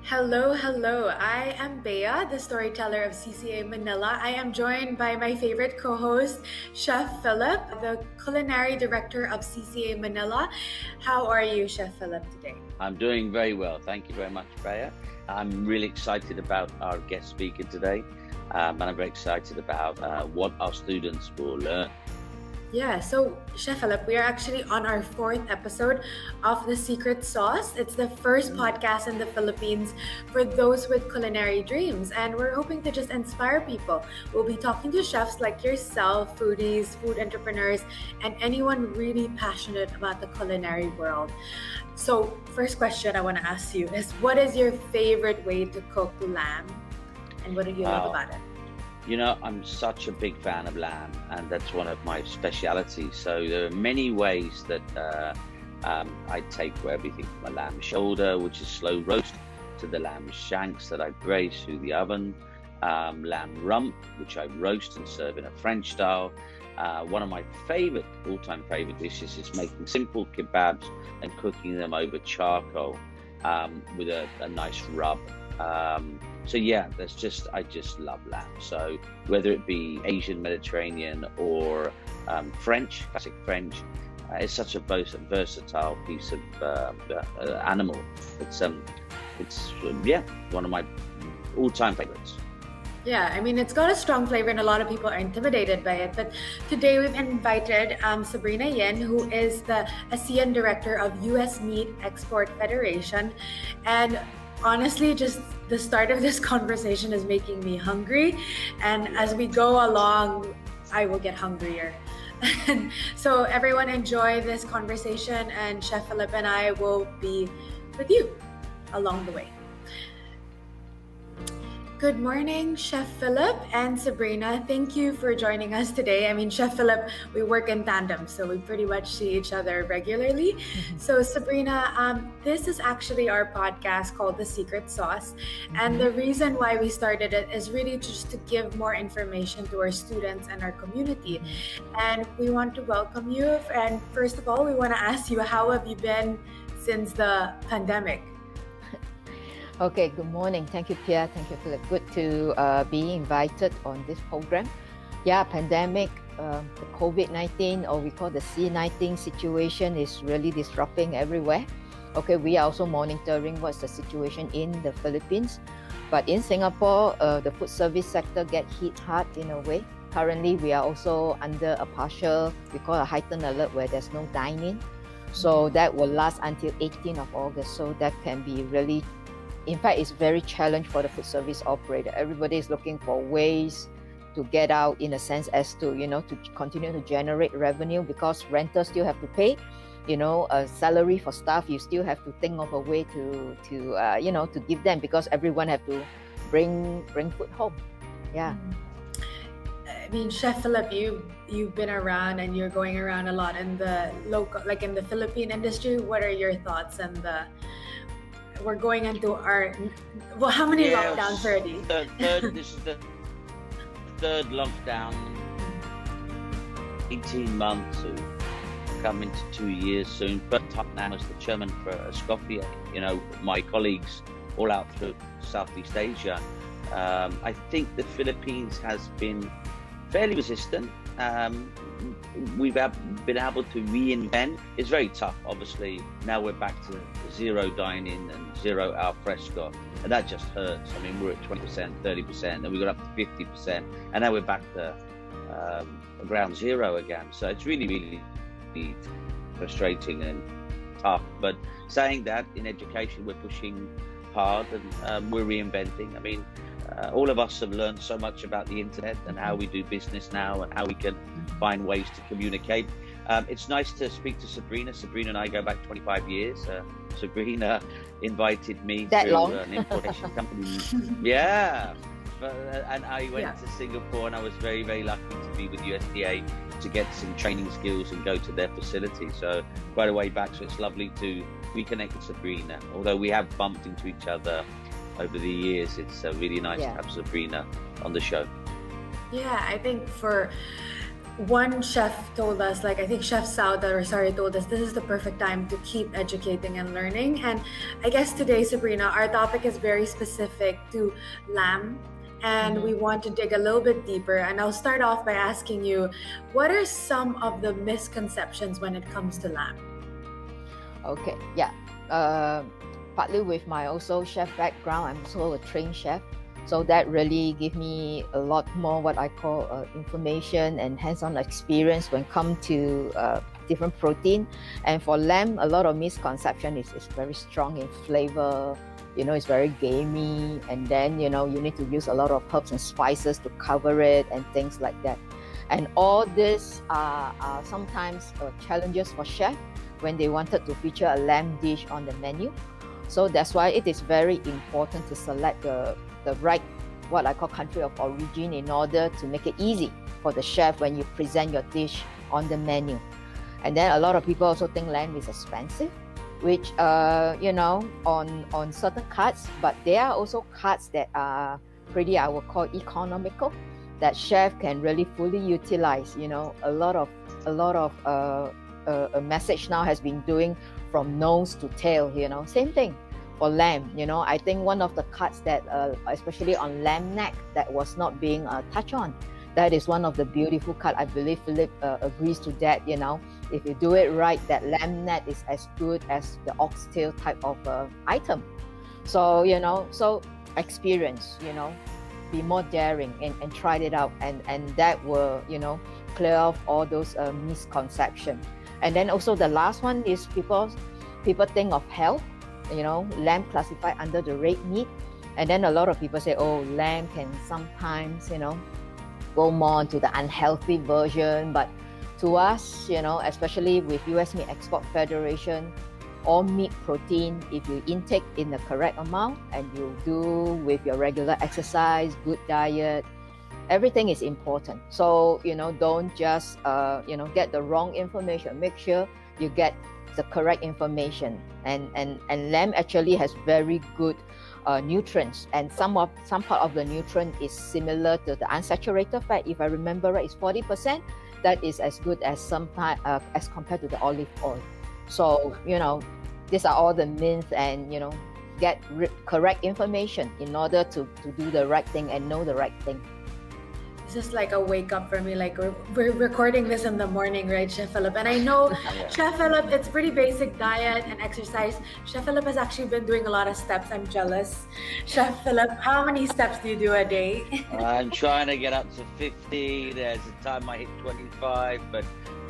Hello, hello. I am Bea, the storyteller of CCA Manila. I am joined by my favorite co-host, Chef Philip, the culinary director of CCA Manila. How are you, Chef Philip, today? I'm doing very well. Thank you very much, Bea. I'm really excited about our guest speaker today, and I'm very excited about what our students will learn. Yeah, so Chef Philip, we are actually on our fourth episode of The Secret Sauce. It's the first podcast in the Philippines for those with culinary dreams, and we're hoping to just inspire people. We'll be talking to chefs like yourself, foodies, food entrepreneurs, and anyone really passionate about the culinary world. So, first question I want to ask you is, what is your favorite way to cook lamb, and what do you love about it? You know, I'm such a big fan of lamb, and that's one of my specialities. So there are many ways that I take for everything from a lamb shoulder, which is slow roast, to the lamb shanks that I braise through the oven, lamb rump, which I roast and serve in a French style. One of my all-time favorite dishes is making simple kebabs and cooking them over charcoal with a nice rub. So yeah, I just love lamb. So whether it be Asian, Mediterranean, or French, classic French, it's such a versatile piece of animal. It's one of my all-time favorites. Yeah, I mean, it's got a strong flavor and a lot of people are intimidated by it. But today we've invited Sabrina Yin, who is the ASEAN Director of U.S. Meat Export Federation. And honestly, just the start of this conversation is making me hungry. And as we go along, I will get hungrier. So everyone enjoy this conversation, and Chef Philip and I will be with you along the way. Good morning, Chef Philip and Sabrina. Thank you for joining us today. I mean, Chef Philip, we work in tandem, so we pretty much see each other regularly. So Sabrina, this is actually our podcast called The Secret Sauce. And the reason why we started it is really just to give more information to our students and our community. And we want to welcome you. And first of all, we want to ask you, how have you been since the pandemic? Okay, good morning. Thank you, Pierre. Thank you, Philip. Good to be invited on this program. Yeah, pandemic, the COVID-19, or we call the C-19 situation, is really disrupting everywhere. Okay, we are also monitoring what's the situation in the Philippines. But in Singapore, the food service sector get hit hard in a way. Currently, we are also under a partial, we call a heightened alert, where there's no dining. So that will last until 18th of August. So that can be really, in fact, it's very challenging for the food service operator. Everybody is looking for ways to get out, in a sense, as to, to continue to generate revenue, because renters still have to pay, a salary for staff. You still have to think of a way to give them, because everyone have to bring food home. Yeah. I mean, Chef Philip, you've been around and you're going around a lot in the local, like in the Philippine industry. What are your thoughts? And we're going into our, well, how many lockdowns already? This is the third lockdown. 18 months, so come into 2 years soon. But now as the chairman for SCOFIA, my colleagues all out through Southeast Asia. I think the Philippines has been fairly resistant. We've been able to reinvent. It's very tough, obviously. Now we're back to zero dine-in and zero al fresco, and that just hurts. I mean, we're at 20%, 30%, and we got up to 50%, and now we're back to ground zero again. So it's really, really frustrating and tough. But saying that, in education, we're pushing hard and we're reinventing. I mean, all of us have learned so much about the internet and how we do business now and how we can find ways to communicate. It's nice to speak to Sabrina. Sabrina and I go back 25 years. Sabrina invited me through an importation company. Yeah. And I went to Singapore, and I was very, very lucky to be with USDA to get some training skills and go to their facility. So quite a way back. So it's lovely to reconnect with Sabrina. Although we have bumped into each other over the years, it's really nice to have Sabrina on the show. Yeah, I think for one chef told us, like I think Chef Sauda or sorry told us, this is the perfect time to keep educating and learning. And I guess today, Sabrina, our topic is very specific to lamb. And we want to dig a little bit deeper. And I'll start off by asking you, what are some of the misconceptions when it comes to lamb? Okay, yeah. Partly with my also chef background, I'm also a trained chef. So that really gave me a lot more what I call information and hands-on experience when it comes to different protein. And for lamb, a lot of misconception is very strong in flavor. You know, it's very gamey, and then you know you need to use a lot of herbs and spices to cover it and things like that. And all this are sometimes challenges for chef when they wanted to feature a lamb dish on the menu. So that's why it is very important to select the right, what I call country of origin, in order to make it easy for the chef when you present your dish on the menu. And then a lot of people also think lamb is expensive, which you know, on certain cuts, but there are also cuts that are pretty, I would call, economical, that chef can really fully utilize. You know, a lot of a message now has been doing from nose to tail. You know, same thing for lamb. You know, I think one of the cuts that especially on lamb neck that was not being touched on, that is one of the beautiful cut. I believe Philip agrees to that. You know, if you do it right, that lamb neck is as good as the oxtail type of item. So you know, so experience, you know, be more daring and try it out, and that will, you know, clear off all those misconceptions. And then also the last one is people think of health. You know, lamb classified under the red meat, and then a lot of people say, oh, lamb can sometimes, you know, go more into the unhealthy version. But to us, you know, especially with US Meat Export Federation, all meat protein, if you intake in the correct amount and you do with your regular exercise, good diet, everything is important. So, you know, don't just, you know, get the wrong information. Make sure you get the correct information. And lamb actually has very good nutrients, and some part of the nutrient is similar to the unsaturated fat. If I remember right, it's 40%. That is as good as as compared to the olive oil. So, you know, these are all the myths, and you know, get correct information in order to do the right thing and know the right thing. This is like a wake up for me. Like we're recording this in the morning, right, Chef Philip? And I know Chef Philip, it's pretty basic diet and exercise. Chef Philip has actually been doing a lot of steps. I'm jealous. Chef Philip, how many steps do you do a day? I'm trying to get up to 50. There's a time I hit 25, but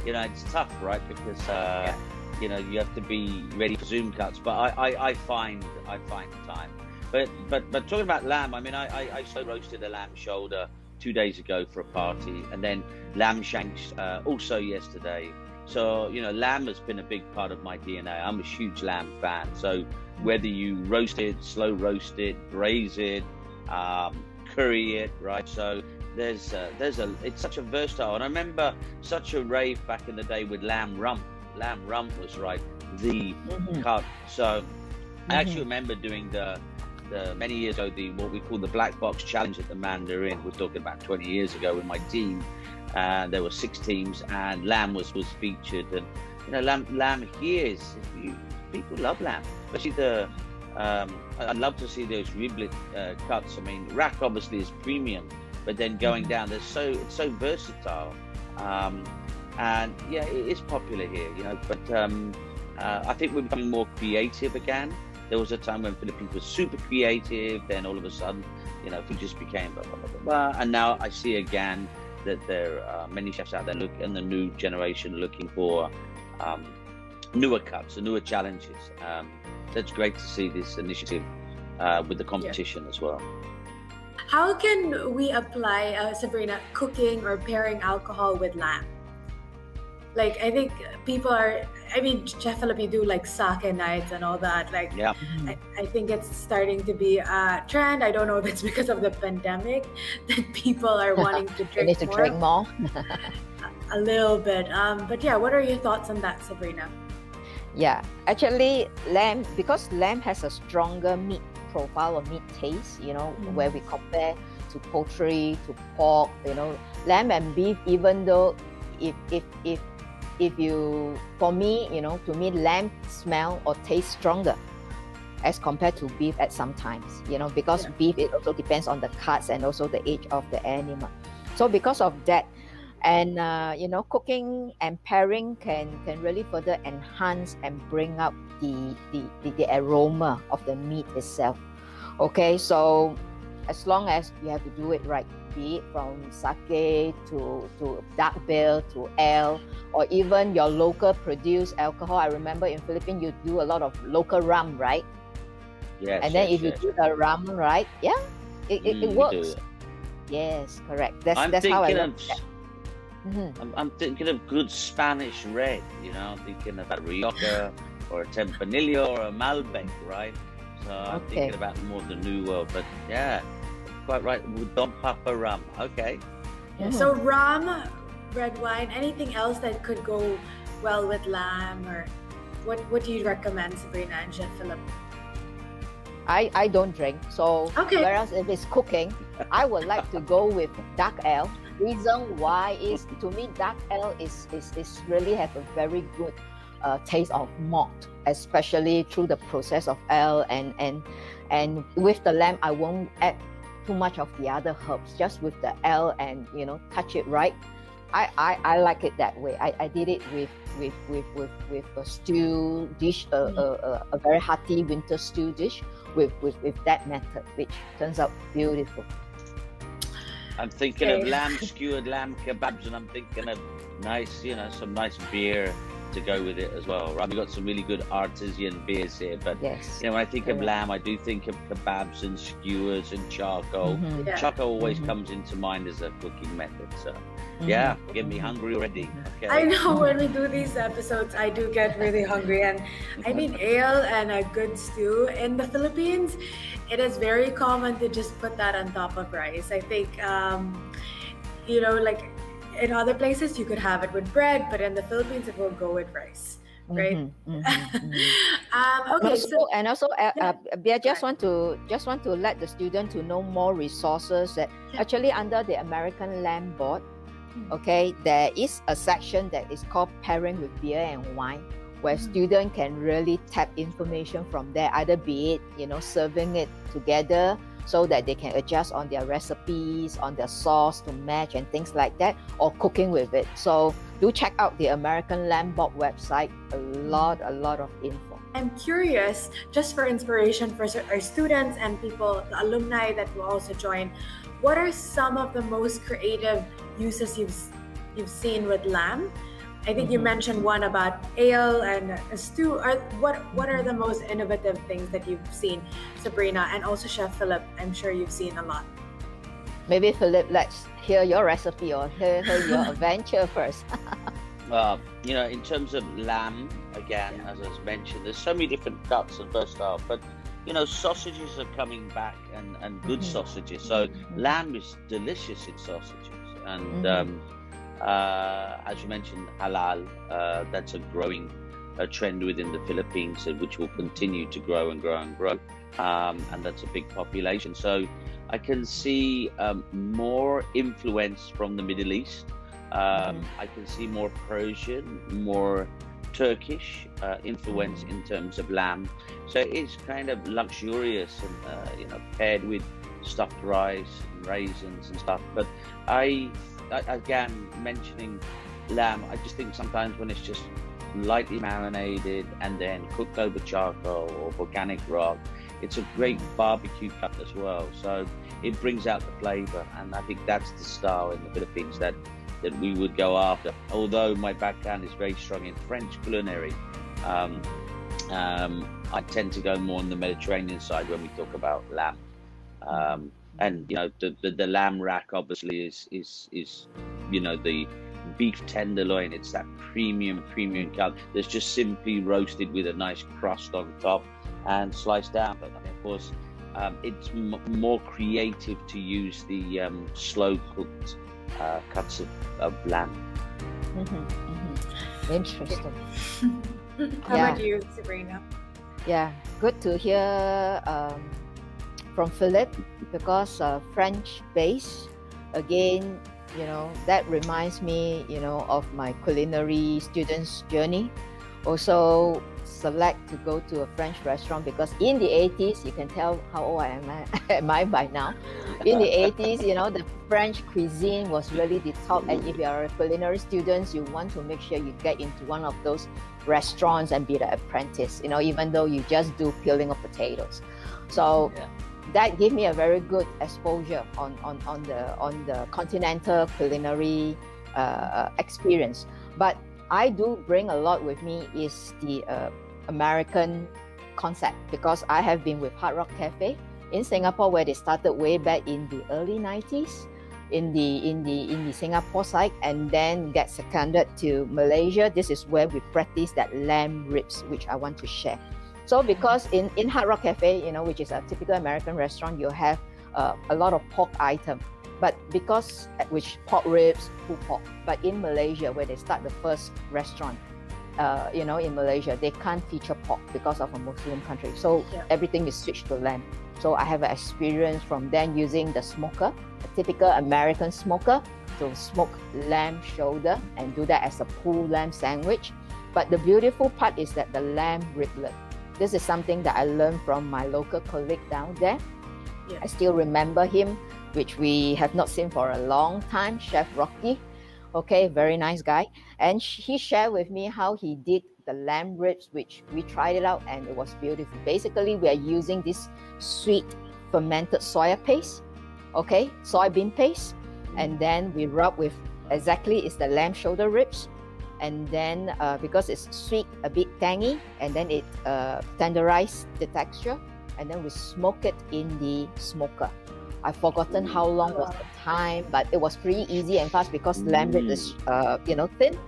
you know, it's tough, right? Because you know, you have to be ready for Zoom cuts. But I find time. But talking about lamb, I mean, I so roasted a lamb shoulder 2 days ago for a party, and then lamb shanks also yesterday. So, you know, lamb has been a big part of my DNA. I'm a huge lamb fan. So whether you roast it, slow roast it, braise it, curry it, right? So there's it's such a versatile. And I remember such a rave back in the day with lamb rump. Lamb rump was the cut. So I actually remember doing the many years ago, what we call the black box challenge at the Mandarin. We're talking about 20 years ago with my team, and there were 6 teams, and lamb was featured. And you know, lamb here is, people love lamb, especially I'd love to see those riblet cuts. I mean, rack obviously is premium, but then going down, it's so versatile, and yeah, it is popular here, you know. But I think we're becoming more creative again. There was a time when Philippines was super creative, then all of a sudden, you know, it just became blah, blah, blah, blah. And now I see again that there are many chefs out there in the new generation looking for newer cuts and newer challenges. So it's great to see this initiative with the competition as well. How can we apply, Sabrina, cooking or pairing alcohol with lamb? Like, I think people are, I mean, Chef Philip, you do like sake nights and all that. Like, yeah. I think it's starting to be a trend. I don't know if it's because of the pandemic that people are wanting to drink more. Need to drink more. A little bit. But yeah, what are your thoughts on that, Sabrina? Yeah, actually, lamb, because lamb has a stronger meat profile or meat taste, you know, where we compare to poultry, to pork, you know, lamb and beef, even though if you, for me, you know, to me, lamb smell or taste stronger as compared to beef at some times, you know, because beef, it also depends on the cuts and also the age of the animal. So because of that, and you know, cooking and pairing can really further enhance and bring up the aroma of the meat itself. Okay, so as long as you have to do it right, be it from sake to dark beer to ale, or even your local produced alcohol. I remember in Philippines you do a lot of local rum, right? Yes. And then if you do the rum right, it works. Yes, correct. That's how I look at it. I'm thinking of good Spanish red, you know. I'm thinking about Rioja or a Tempranillo or a Malbec, right? So I'm thinking about more the New World, but yeah, quite right. Don Papa rum, okay. Yeah, so rum, red wine, anything else that could go well with lamb, or what do you recommend, Sabrina and Chef Philip? I don't drink, so whereas if it's cooking, I would like to go with dark ale. Reason why is, to me, dark ale is really have a very good taste of malt, especially through the process of ale, and with the lamb I won't add too much of the other herbs, just with the ale, and you know, touch it right. I like it that way. I did it with a stew dish, a very hearty winter stew dish with that method, which turns out beautiful. I'm thinking of skewered lamb kebabs, and I'm thinking of nice, you know, some nice beer to go with it as well, right? We've got some really good artisan beers here, but you know, when I think of lamb, I do think of kebabs and skewers and charcoal. Charcoal always comes into mind as a cooking method, so yeah, get me hungry already. Okay. I know when we do these episodes, I do get really hungry, and I mean, ale and a good stew in the Philippines, it is very common to just put that on top of rice. I think, you know, like in other places you could have it with bread, but in the Philippines it will go with rice, right? Okay. I just want to let the student to know more resources that actually under the American Lamb Board. Okay, there is a section that is called Pairing with Beer and Wine, where students can really tap information from there, either be it, you know, serving it together so that they can adjust on their recipes, on their sauce to match and things like that, or cooking with it. So do check out the American Lamb Board website. A lot of info. I'm curious, just for inspiration for our students and people, the alumni that will also join, what are some of the most creative uses you've seen with lamb? I think you mentioned one about ale and a stew. What are the most innovative things that you've seen, Sabrina, and also Chef Philip? I'm sure you've seen a lot. Maybe Philip, let's hear your recipe or hear your adventure first. You know, in terms of lamb, again, as I mentioned, there's so many different cuts and versatile, but you know, sausages are coming back, and good sausages. So lamb is delicious in sausages, and as you mentioned, halal, that's a growing trend within the Philippines, which will continue to grow and grow and grow, and that's a big population. So I can see more influence from the Middle East. I can see more Persian, more Turkish influence in terms of lamb. So it's kind of luxurious and you know, paired with stuffed rice and raisins and stuff. But I again, mentioning lamb, I just think sometimes when it's just lightly marinated and then cooked over charcoal or volcanic rock, it's a great barbecue cut as well. So it brings out the flavor, and I think that's the style in the Philippines that we would go after. Although my background is very strong in French culinary, I tend to go more on the Mediterranean side when we talk about lamb. And you know, the lamb rack obviously is you know, the beef tenderloin. It's that premium cut that's just simply roasted with a nice crust on top and sliced down. But I mean, of course, it's more creative to use the slow cooked cuts of lamb. Interesting. How about you, Sabrina? Yeah, good to hear from Philip, because French based, again, you know, that reminds me, you know, of my culinary students' journey. Also select to go to a French restaurant because in the 80s, you can tell how old I am, am I by now. In the 80s, you know, the French cuisine was really the top. And if you are a culinary student, you want to make sure you get into one of those restaurants and be the apprentice, you know, even though you just do peeling of potatoes. So that gave me a very good exposure on the continental culinary experience. But I do bring a lot with me is the American concept, because I have been with Hard Rock Cafe in Singapore, where they started way back in the early 90s in the Singapore side, and then get seconded to Malaysia. This is where we practice that lamb ribs, which I want to share. So because in Hard Rock Cafe, you know, which is a typical American restaurant, you have a lot of pork items. But because, which pork ribs, pulled pork. But in Malaysia, where they start the first restaurant, you know, in Malaysia, they can't feature pork because of a Muslim country. So everything is switched to lamb. So I have an experience from then using the smoker, a typical American smoker, to smoke lamb shoulder and do that as a pulled lamb sandwich. But the beautiful part is that the lamb riblet. This is something that I learned from my local colleague down there. I still remember him, which we have not seen for a long time, Chef Rocky. Okay, very nice guy. And he shared with me how he did the lamb ribs, which we tried it out and it was beautiful. Basically, we are using this sweet fermented soya paste, okay, soybean paste. And then we rub with, exactly, it's the lamb shoulder ribs. And then because it's sweet, a bit tangy, and then it tenderized the texture. And then we smoke it in the smoker. I've forgotten how long was the time, but it was pretty easy and fast because lamb rib is, you know, thin,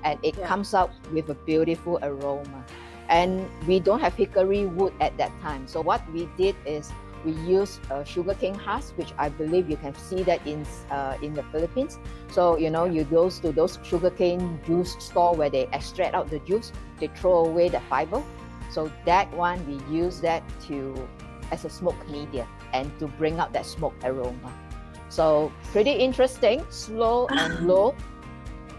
and it comes out with a beautiful aroma. And we don't have hickory wood at that time. So what we did is we used sugarcane husk, which I believe you can see that in the Philippines. So, you know, you go to those sugarcane juice store where they extract out the juice, they throw away the fiber. So that one, we use that as a smoke media and to bring out that smoke aroma. So pretty interesting, slow and low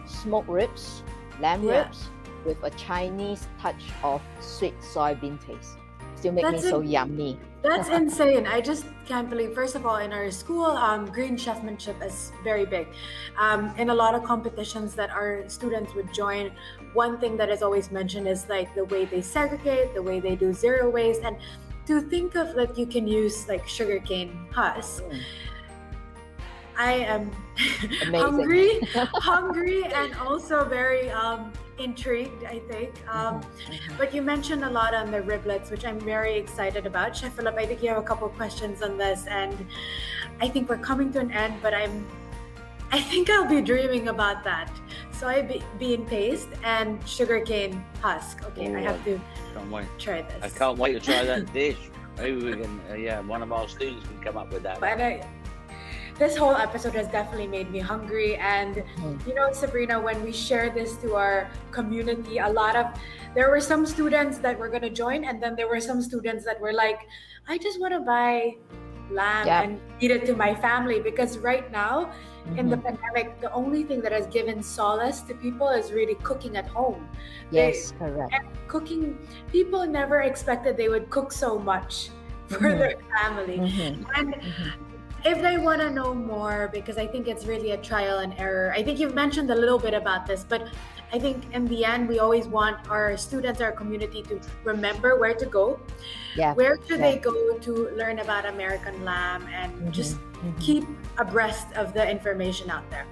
smoke ribs, lamb ribs with a Chinese touch of sweet soybean taste. Still make me so yummy. That's insane. I just can't believe, first of all, in our school, green chefmanship is very big. In a lot of competitions that our students would join, one thing that is always mentioned is like the way they segregate, the way they do zero waste, and to think of that you can use like sugarcane husk. I am hungry and also very intrigued, I think. But you mentioned a lot on the riblets, which I'm very excited about. Chef Philip, I think you have a couple questions on this, and I think we're coming to an end, but I think I'll be dreaming about that. Soybean paste and sugarcane husk. Okay, I have to try this. I can't wait to try that dish. Maybe we can, one of our students can come up with that. But this whole episode has definitely made me hungry. And you know, Sabrina, when we share this to our community, there were some students that were going to join, and then there were some students that were like, I just want to buy lamb and eat it to my family, because right now in the pandemic, the only thing that has given solace to people is really cooking at home. Yes, correct. And cooking, people never expected they would cook so much for their family. And if they want to know more, because I think it's really a trial and error. I think you've mentioned a little bit about this, but I think in the end, we always want our students, our community to remember where to go. Where should they go to learn about American lamb and just keep abreast of the information out there?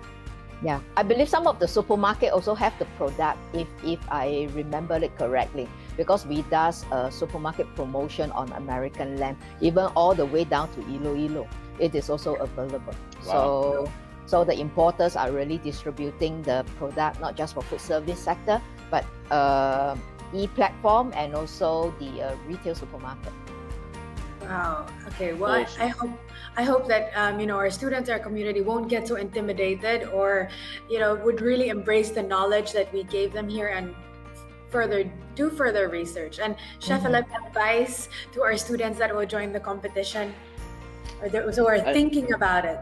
Yeah, I believe some of the supermarket also have the product, if I remember it correctly, because we does a supermarket promotion on American lamb, even all the way down to Iloilo. It is also available. Wow. So the importers are really distributing the product, not just for food service sector, but e-platform and also the retail supermarket. Wow. Okay. Well, I hope that you know, our students, our community won't get so intimidated, or you know, would really embrace the knowledge that we gave them here and do further research. And Chef Philip, advice to our students that will join the competition, or those who are thinking about it.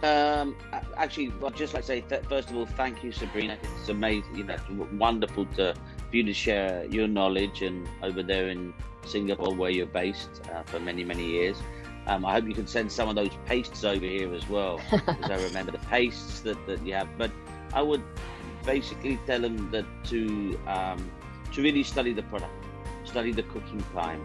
Actually, I'd just like to say, first of all, thank you, Sabrina. It's amazing, you know, wonderful for you to share your knowledge, and over there in Singapore, where you're based for many, many years. I hope you can send some of those pastes over here as well, because I remember the pastes that you have. But I would basically tell them that to really study the product, study the cooking time,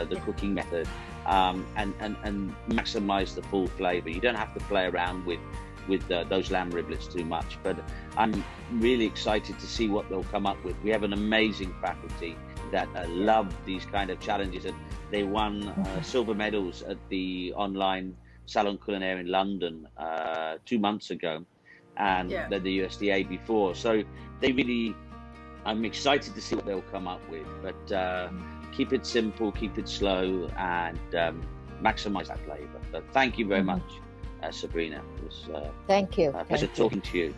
the cooking method, and maximize the full flavor. You don't have to play around with those lamb riblets too much, but I'm really excited to see what they'll come up with. We have an amazing faculty that love these kind of challenges, and they won silver medals at the online Salon Culinaire in London 2 months ago, and led the USDA before. So they really, I'm excited to see what they'll come up with, but keep it simple, keep it slow, and maximize that flavor. But thank you very much, Sabrina. It was thank you. a pleasure talking to you.